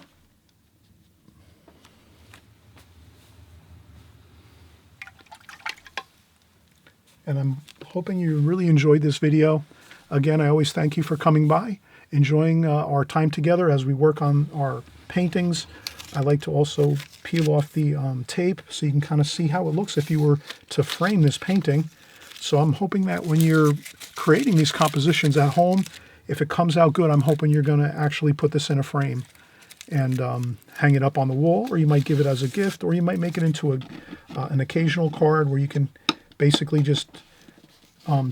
And I'm hoping you really enjoyed this video. Again, I always thank you for coming by, enjoying our time together as we work on our paintings. I like to also peel off the tape so you can kind of see how it looks if you were to frame this painting. So I'm hoping that when you're creating these compositions at home, if it comes out good, I'm hoping you're going to actually put this in a frame and hang it up on the wall, or you might give it as a gift, or you might make it into an occasional card where you can basically just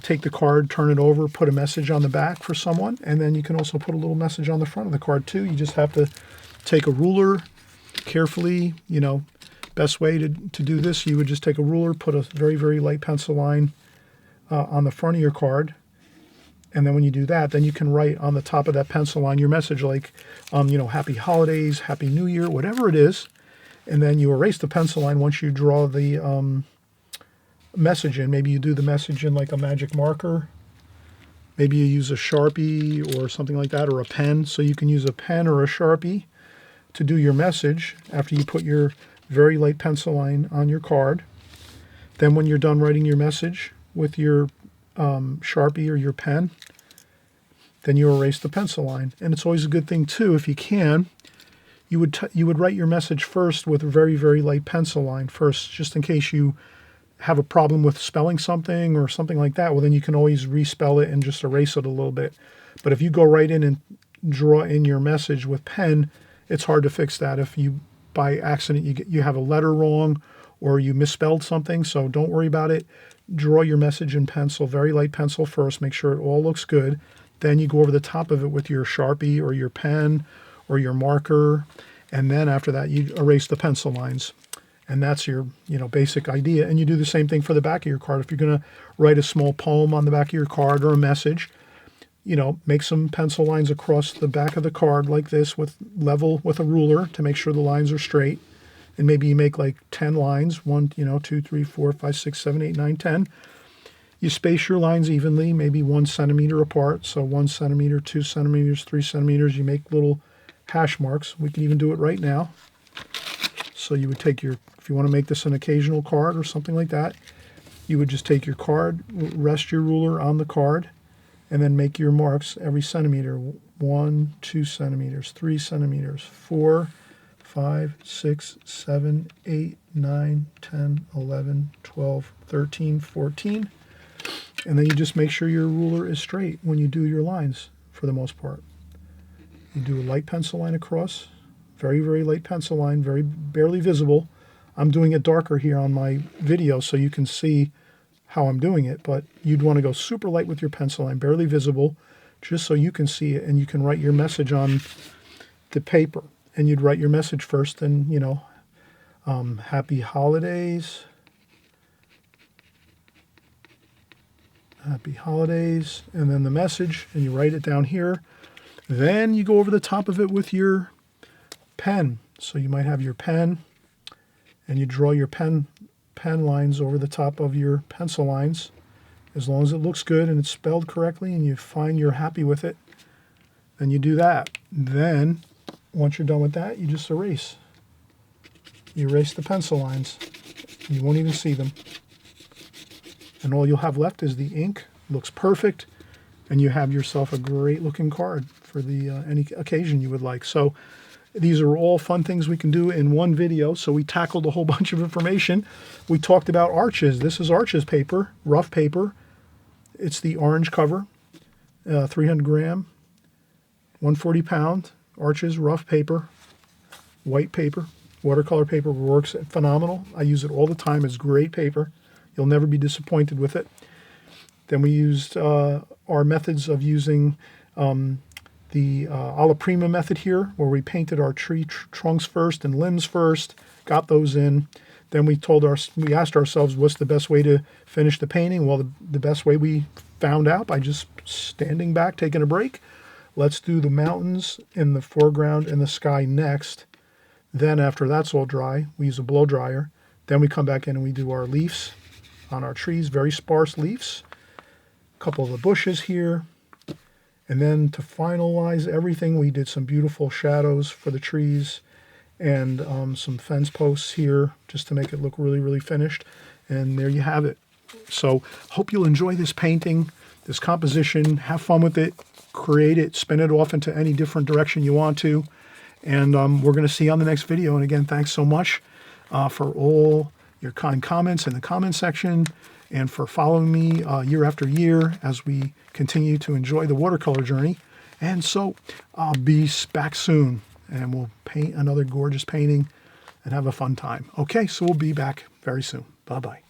take the card, turn it over, put a message on the back for someone, and then you can also put a little message on the front of the card too. You just have to take a ruler carefully, best way to do this, you would just take a ruler, put a very, very light pencil line on the front of your card. And then when you do that, then you can write on the top of that pencil line your message like, Happy Holidays, Happy New Year, whatever it is. And then you erase the pencil line once you draw the message in. Maybe you do the message in like a magic marker. Maybe you use a Sharpie or something like that, or a pen. So you can use a pen or a Sharpie to do your message after you put your very light pencil line on your card. Then when you're done writing your message with your Sharpie or your pen, then you erase the pencil line. And it's always a good thing too, if you can, you would write your message first with a very, very light pencil line first, just in case you have a problem with spelling something or something like that. Well, then you can always respell it and just erase it a little bit. But if you go right in and draw in your message with pen, it's hard to fix that. If you, by accident, you have a letter wrong or you misspelled something, so don't worry about it. Draw your message in pencil, very light pencil first, make sure it all looks good. Then you go over the top of it with your Sharpie or your pen or your marker, and then after that you erase the pencil lines. And that's your basic idea. And you do the same thing for the back of your card. If you're going to write a small poem on the back of your card or a message, make some pencil lines across the back of the card like this with a ruler to make sure the lines are straight. And maybe you make like 10 lines, 1, 2, 3, 4, 5, 6, 7, 8, 9, 10. You space your lines evenly, maybe 1 centimeter apart. So 1 centimeter, 2 centimeters, 3 centimeters. You make little hash marks. We can even do it right now. So you would take if you want to make this an occasional card or something like that, you would just take your card, rest your ruler on the card, and then make your marks every centimeter. 1, 2 centimeters, 3 centimeters, 4, 5, 6, 7, 8, 9, 10, 11, 12, 13, 14. And then you just make sure your ruler is straight when you do your lines for the most part. You do a light pencil line across, very, very light pencil line, very barely visible. I'm doing it darker here on my video so you can see how I'm doing it, but you'd want to go super light with your pencil line, barely visible, just so you can see it and you can write your message on the paper. And you'd write your message first and, Happy Holidays. Happy Holidays. And then the message, and you write it down here. Then you go over the top of it with your pen. So you might have your pen, and you draw your pen lines over the top of your pencil lines. As long as it looks good and it's spelled correctly and you find you're happy with it, then you do that. Then once you're done with that, you just erase. You erase the pencil lines. You won't even see them. And all you'll have left is the ink. Looks perfect. And you have yourself a great looking card for any occasion you would like. So these are all fun things we can do in one video. So we tackled a whole bunch of information. We talked about Arches. This is Arches paper, rough paper. It's the orange cover, 300 gram, 140 pound. Arches, rough paper, white paper, watercolor paper works phenomenal. I use it all the time. It's great paper. You'll never be disappointed with it. Then we used our methods of using the alla prima method here, where we painted our tree trunks first and limbs first, got those in. Then we asked ourselves, what's the best way to finish the painting? Well, the best way we found out by just standing back, taking a break. Let's do the mountains in the foreground and the sky next. Then after that's all dry, we use a blow dryer. Then we come back in and we do our leaves on our trees, very sparse leaves. A couple of the bushes here. And then to finalize everything, we did some beautiful shadows for the trees and some fence posts here just to make it look really, really finished. And there you have it. So hope you'll enjoy this painting, this composition, have fun with it. Create it, spin it off into any different direction you want to. And we're going to see you on the next video. And again, thanks so much for all your kind comments in the comment section and for following me year after year as we continue to enjoy the watercolor journey. And so I'll be back soon and we'll paint another gorgeous painting and have a fun time. Okay, so we'll be back very soon. Bye-bye.